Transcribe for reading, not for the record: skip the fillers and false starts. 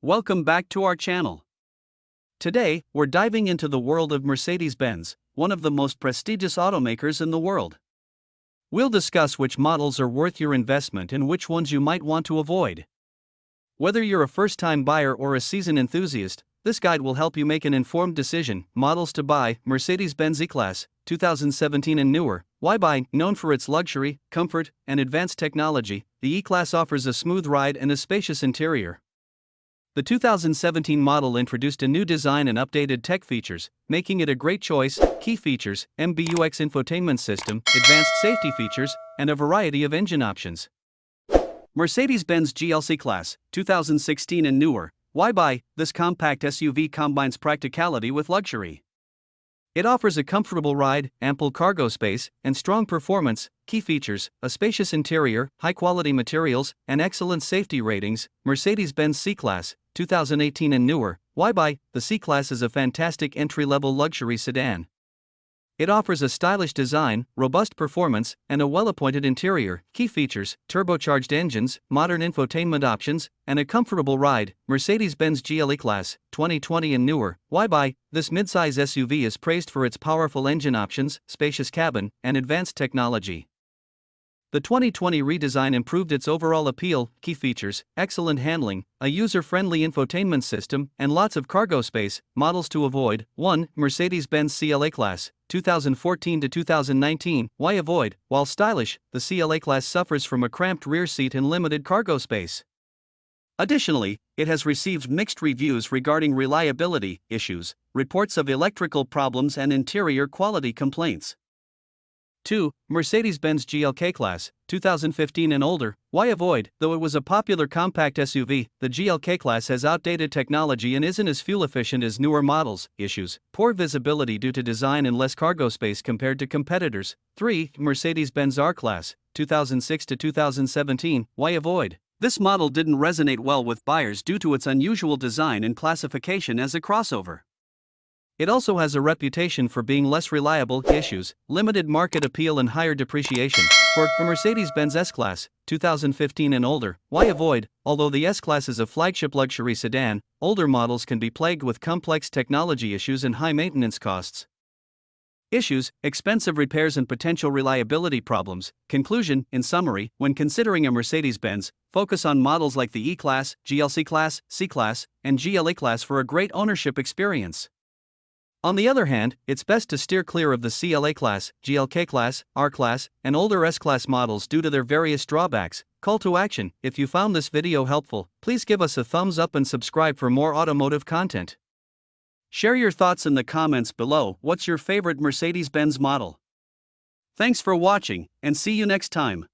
Welcome back to our channel. Today, we're diving into the world of Mercedes-Benz, one of the most prestigious automakers in the world. We'll discuss which models are worth your investment and which ones you might want to avoid. Whether you're a first-time buyer or a seasoned enthusiast, this guide will help you make an informed decision. Models to buy: Mercedes-Benz E-Class, 2017 and newer. Why buy? Known for its luxury, comfort, and advanced technology, the E-Class offers a smooth ride and a spacious interior. The 2017 model introduced a new design and updated tech features, making it a great choice. Key features: MBUX infotainment system, advanced safety features, and a variety of engine options. Mercedes-Benz GLC Class, 2016 and newer. Why buy? This compact SUV combines practicality with luxury. It offers a comfortable ride, ample cargo space, and strong performance. Key features: a spacious interior, high-quality materials, and excellent safety ratings. Mercedes-Benz C-Class, 2018 and newer. Why buy? The C-Class is a fantastic entry-level luxury sedan. It offers a stylish design, robust performance, and a well-appointed interior. Key features: turbocharged engines, modern infotainment options, and a comfortable ride. Mercedes-Benz GLE Class, 2020 and newer. Why buy? This midsize SUV is praised for its powerful engine options, spacious cabin, and advanced technology. The 2020 redesign improved its overall appeal. Key features: excellent handling, a user-friendly infotainment system, and lots of cargo space. Models to avoid: 1. Mercedes-Benz CLA Class, 2014 to 2019. Why avoid? While stylish, the CLA Class suffers from a cramped rear seat and limited cargo space. Additionally, it has received mixed reviews regarding reliability issues, reports of electrical problems, and interior quality complaints. 2. Mercedes-Benz GLK Class, 2015 and older. Why avoid? Though it was a popular compact SUV, the GLK Class has outdated technology and isn't as fuel efficient as newer models. Issues: poor visibility due to design and less cargo space compared to competitors. 3. Mercedes-Benz R-Class, 2006 to 2017. Why avoid? This model didn't resonate well with buyers due to its unusual design and classification as a crossover. It also has a reputation for being less reliable. Issues: limited market appeal and higher depreciation. For Mercedes-Benz S-Class, 2015 and older. Why avoid? Although the S-Class is a flagship luxury sedan, older models can be plagued with complex technology issues and high maintenance costs. Issues: expensive repairs and potential reliability problems. Conclusion: in summary, when considering a Mercedes-Benz, focus on models like the E-Class, GLC Class, C-Class, and GLA Class for a great ownership experience. On the other hand, it's best to steer clear of the CLA Class, GLK Class, R-Class, and older S-Class models due to their various drawbacks. Call to action: if you found this video helpful, please give us a thumbs up and subscribe for more automotive content. Share your thoughts in the comments below. What's your favorite Mercedes-Benz model? Thanks for watching, and see you next time.